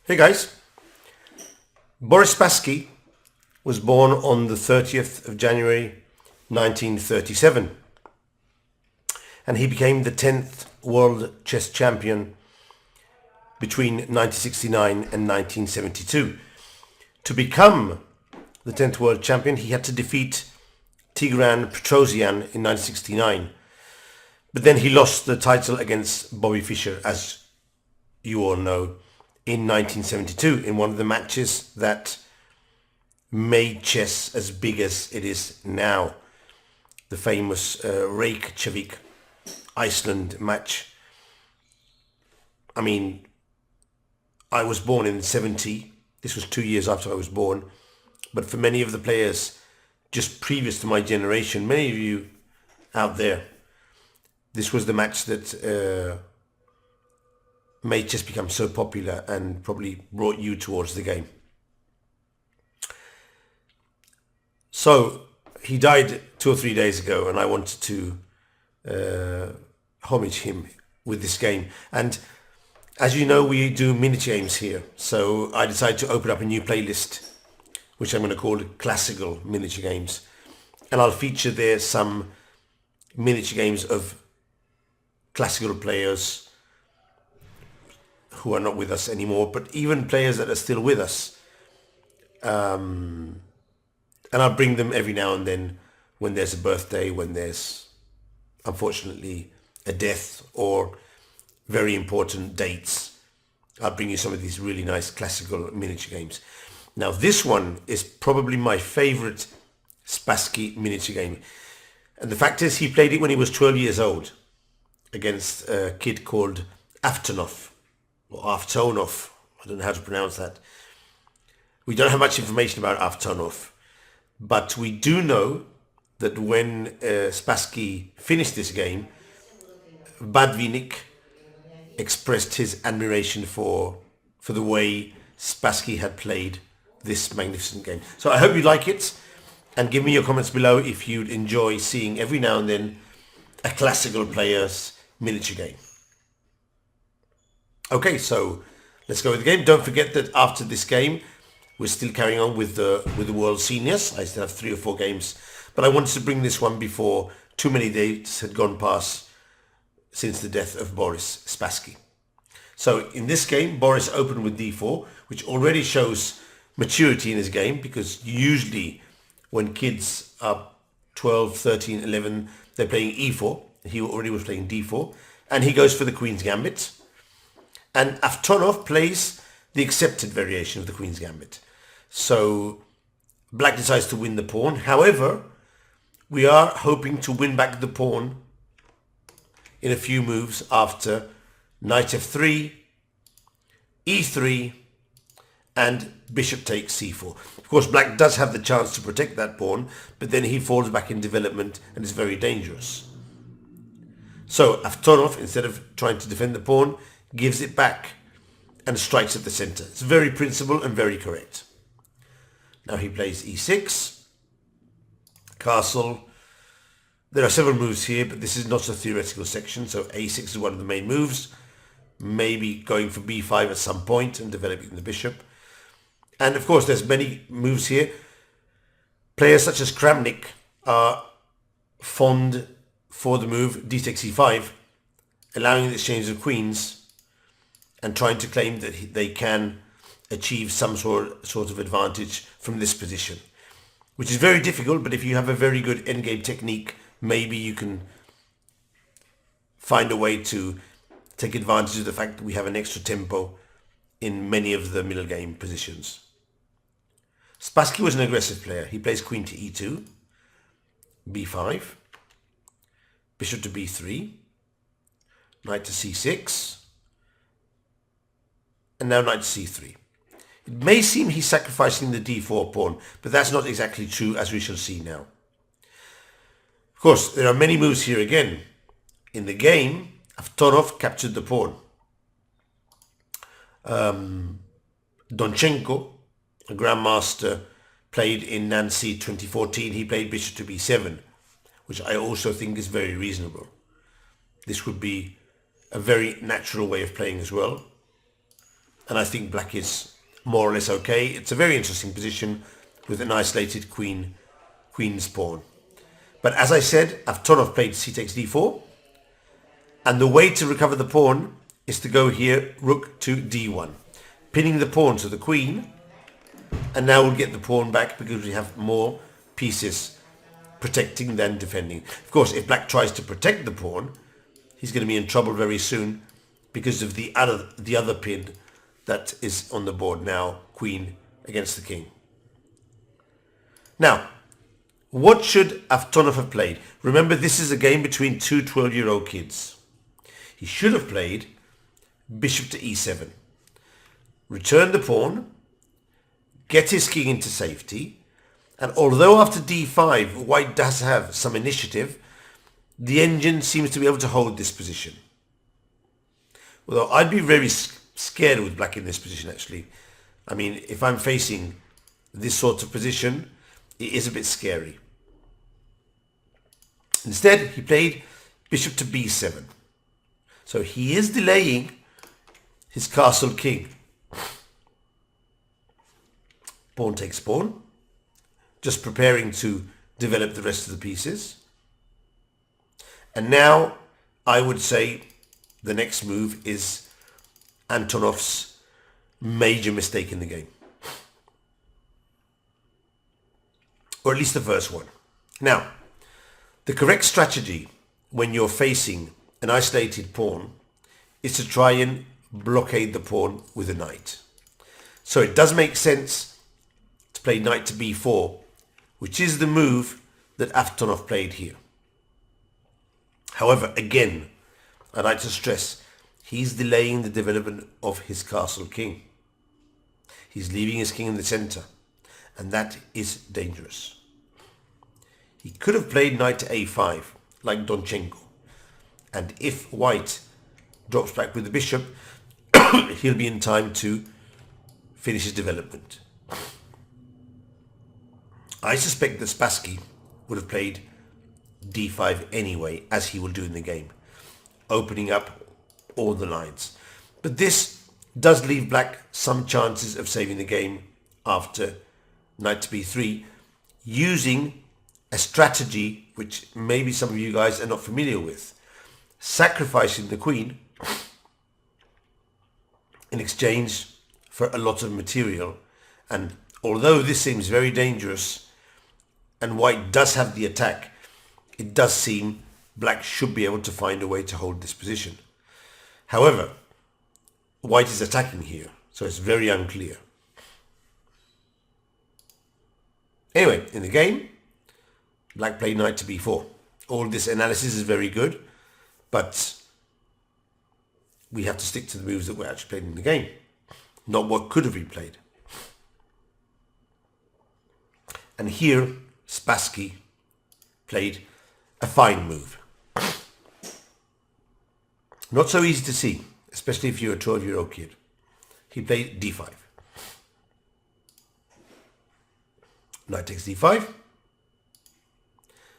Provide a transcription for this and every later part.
Hey guys, Boris Spassky was born on the 30th of January 1937 and he became the 10th world chess champion between 1969 and 1972. To become the 10th world champion, he had to defeat Tigran Petrosian in 1969, but then he lost the title against Bobby Fischer, as you all know, in 1972 in one of the matches that made chess as big as it is now, the famous Reykjavik, Iceland match. I mean, I was born in 70. This was 2 years after I was born. But for many of the players just previous to my generation, many of you out there, this was the match that made chess become so popular and probably brought you towards the game. So he died 2 or 3 days ago, and I wanted to homage him with this game. And as you know, we do miniature games here, so I decided to open up a new playlist which I'm going to call Classical Miniature Games, and I'll feature there some miniature games of classical players who are not with us anymore, but even players that are still with us. And I'll bring them every now and then when there's a birthday, when there's unfortunately a death or very important dates. I'll bring you some of these really nice classical miniature games. Now this one is probably my favorite Spassky miniature game. And the fact is he played it when he was 12 years old against a kid called Aftonov. Or Aftonov, I don't know how to pronounce that. We don't have much information about Aftonov, but we do know that when Spassky finished this game, Badvinik expressed his admiration for the way Spassky had played this magnificent game. So I hope you like it, and give me your comments below if you'd enjoy seeing every now and then a classical player's miniature game. Okay, so let's go with the game. Don't forget that after this game, we're still carrying on with the World Seniors. I still have 3 or 4 games, but I wanted to bring this one before too many days had gone past since the death of Boris Spassky. So in this game, Boris opened with d4, which already shows maturity in his game, because usually when kids are 12, 13, 11, they're playing e4. He already was playing d4, and he goes for the Queen's Gambit. And Aftonov plays the accepted variation of the Queen's Gambit. So Black decides to win the pawn. However, we are hoping to win back the pawn in a few moves after Knight f3, e3, and Bishop takes c4. Of course, Black does have the chance to protect that pawn, but then he falls back in development and is very dangerous. So Aftonov, instead of trying to defend the pawn, gives it back and strikes at the center. It's very principled and very correct. Now he plays e6, castle. There are several moves here, but this is not a theoretical section, so a6 is one of the main moves. Maybe going for b5 at some point and developing the bishop. And of course there's many moves here. Players such as Kramnik are fond for the move d takes e5, allowing the exchange of queens and trying to claim that they can achieve some sort of advantage from this position, which is very difficult, but if you have a very good endgame technique, maybe you can find a way to take advantage of the fact that we have an extra tempo in many of the middle game positions. Spassky was an aggressive player. He plays queen to e2, b5, bishop to b3, knight to c6, and now knight to c3. It may seem he's sacrificing the d4 pawn, but that's not exactly true, as we shall see now. Of course, there are many moves here again. In the game, Aftonov captured the pawn. Donchenko, a grandmaster, played in Nancy 2014. He played bishop to b7, which I also think is very reasonable. This would be a very natural way of playing as well. and I think black is more or less okay. It's a very interesting position with an isolated queen's pawn. But as I said, Aftonov played c takes d4, and the way to recover the pawn is to go here, rook to d1, pinning the pawn to the queen, and now we'll get the pawn back because we have more pieces protecting than defending. Of course, if black tries to protect the pawn, he's going to be in trouble very soon because of the other pin that is on the board now, queen against the king. Now, what should Aftonov have played? Remember, this is a game between two 12-year-old kids. He should have played bishop to e7. Return the pawn, get his king into safety, and although after d5 white does have some initiative, the engine seems to be able to hold this position. Although I'd be very scared with black in this position actually. I mean, if I'm facing this sort of position, it is a bit scary. Instead, he played bishop to b7. So he is delaying his castle king. Pawn takes pawn. Just preparing to develop the rest of the pieces. And now I would say the next move is Antonov's major mistake in the game. Or at least the first one. Now, the correct strategy when you're facing an isolated pawn is to try and blockade the pawn with a knight. So it does make sense to play knight to b4, which is the move that Aftonov played here. However, again, I'd like to stress, he's delaying the development of his castle king. He's leaving his king in the center, and that is dangerous. He could have played knight to a5, like Donchenko, and if white drops back with the bishop, he'll be in time to finish his development. I suspect that Spassky would have played d5 anyway, as he will do in the game, opening up all the lines. But this does leave black some chances of saving the game after knight to b3, using a strategy which maybe some of you guys are not familiar with, sacrificing the queen in exchange for a lot of material. And although this seems very dangerous and white does have the attack, it does seem black should be able to find a way to hold this position. However, white is attacking here, so it's very unclear. Anyway, in the game, black played knight to b4. All this analysis is very good, but we have to stick to the moves that were actually played in the game, not what could have been played. And here, Spassky played a fine move. Not so easy to see, especially if you're a 12-year-old kid. He played d5. Knight takes d5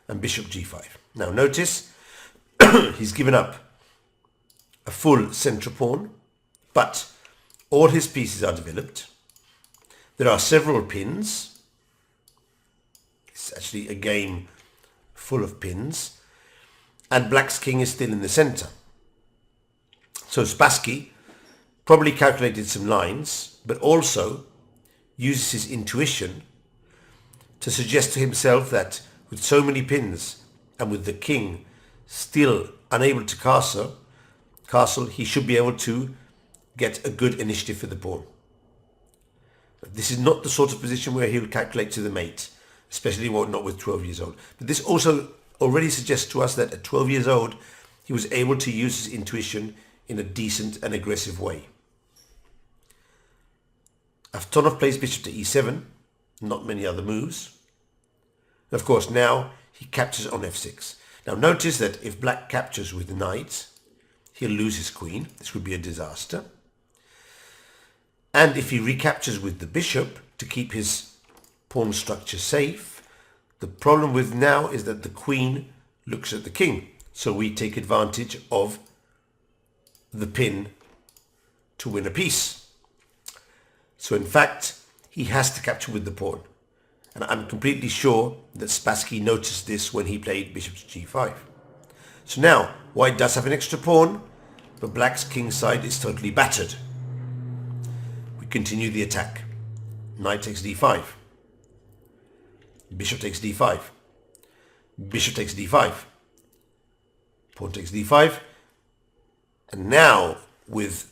and bishop g5. Now notice he's given up a full central pawn, but all his pieces are developed. There are several pins. It's actually a game full of pins, and black's king is still in the center. So Spassky probably calculated some lines, but also uses his intuition to suggest to himself that with so many pins and with the king still unable to castle, he should be able to get a good initiative for the pawn. This is not the sort of position where he'll calculate to the mate, especially not with 12 years old. But this also already suggests to us that at 12 years old, he was able to use his intuition in a decent and aggressive way. Aftonov plays bishop to e7, not many other moves. Of course, now he captures on f6. Now notice that if black captures with the knight, he'll lose his queen. This would be a disaster. And if he recaptures with the bishop to keep his pawn structure safe, the problem with now is that the queen looks at the king. So we take advantage of the pin to win a piece. So in fact, he has to capture with the pawn. And I'm completely sure that Spassky noticed this when he played bishop to g5. So now, white does have an extra pawn, but black's king side is totally battered. We continue the attack. Knight takes d5. Bishop takes d5. Bishop takes d5. Pawn takes d5. And now, with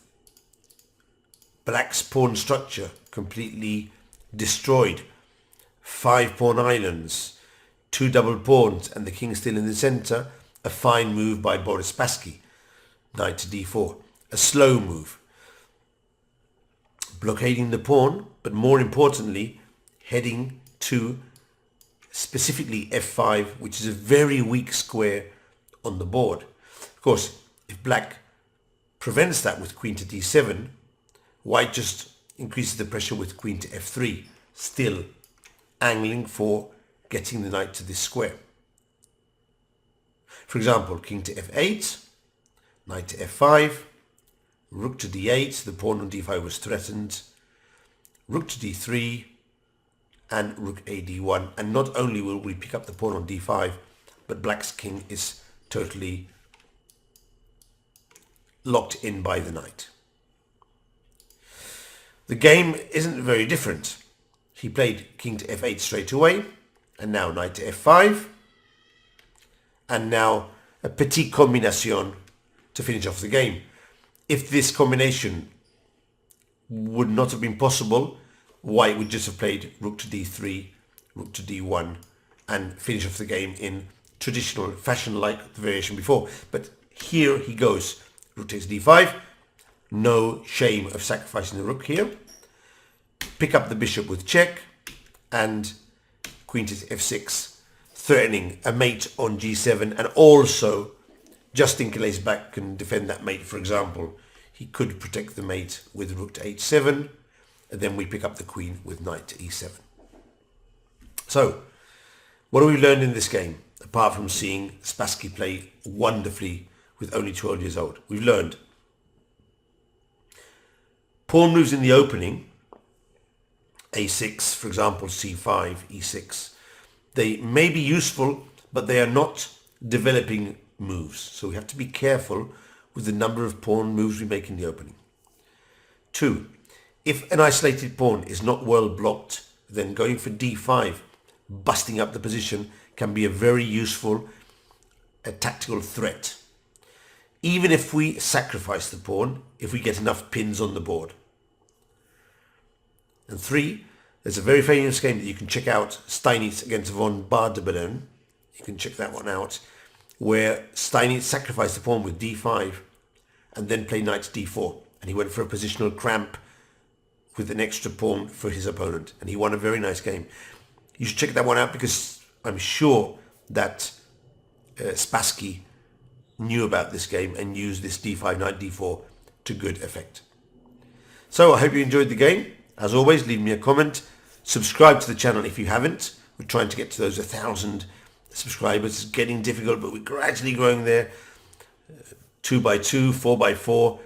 black's pawn structure completely destroyed, 5 pawn islands, 2 double pawns, and the king still in the center, a fine move by Boris Spassky. Knight to d4. A slow move. Blockading the pawn, but more importantly, heading to specifically f5, which is a very weak square on the board. Of course, if black prevents that with queen to d7, white just increases the pressure with queen to f3, still angling for getting the knight to this square. For example, king to f8, knight to f5, rook to d8, the pawn on d5 was threatened, rook to d3, and rook a d1. And not only will we pick up the pawn on d5, but black's king is totally locked in by the knight. The game isn't very different. He played king to f8 straight away, and now knight to f5, and now a petit combination to finish off the game. If this combination would not have been possible, white would just have played rook to d3, rook to d1, and finish off the game in traditional fashion like the variation before. But here he goes. Rook takes d5. No shame of sacrificing the rook here. Pick up the bishop with check, and queen to f6, threatening a mate on g7, and also, just in case black can defend that mate, for example, he could protect the mate with rook to h7, and then we pick up the queen with knight to e7. So, what have we learned in this game, apart from seeing Spassky play wonderfully with only 12 years old? We've learned pawn moves in the opening, a6, for example, c5, e6. They may be useful, but they are not developing moves. So we have to be careful with the number of pawn moves we make in the opening. 2. If an isolated pawn is not well blocked, then going for d5, busting up the position, can be a very useful tactical threat. Even if we sacrifice the pawn, if we get enough pins on the board. And 3, there's a very famous game that you can check out, Steinitz against von Bardebelen. You can check that one out, where Steinitz sacrificed the pawn with d5 and then played knight to d4. And he went for a positional cramp with an extra pawn for his opponent. And he won a very nice game. You should check that one out, because I'm sure that Spassky knew about this game and used this d5, knight d4 to good effect. So I hope you enjoyed the game. As always, leave me a comment. Subscribe to the channel if you haven't. We're trying to get to those 1,000 subscribers. It's getting difficult, but we're gradually growing there. 2 by 2, 4 by 4,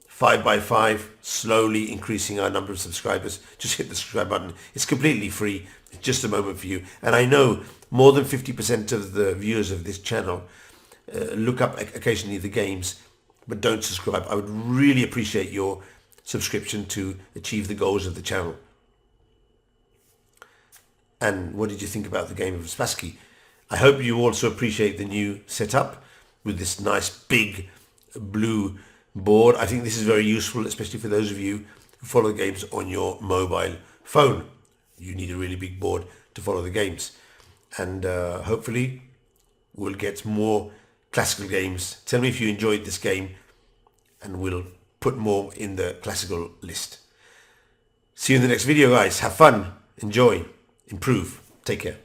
5 by 5, slowly increasing our number of subscribers. Just hit the subscribe button. It's completely free. It's just a moment for you. And I know more than 50% of the viewers of this channel look up occasionally the games, but don't subscribe. I would really appreciate your subscription to achieve the goals of the channel. And what did you think about the game of Spassky? I hope you also appreciate the new setup with this nice big blue board. I think this is very useful, especially for those of you who follow the games on your mobile phone. You need a really big board to follow the games. And hopefully we'll get more classical games. Tell me if you enjoyed this game, and we'll put more in the classical list. See you in the next video, guys. Have fun, enjoy, improve. Take care.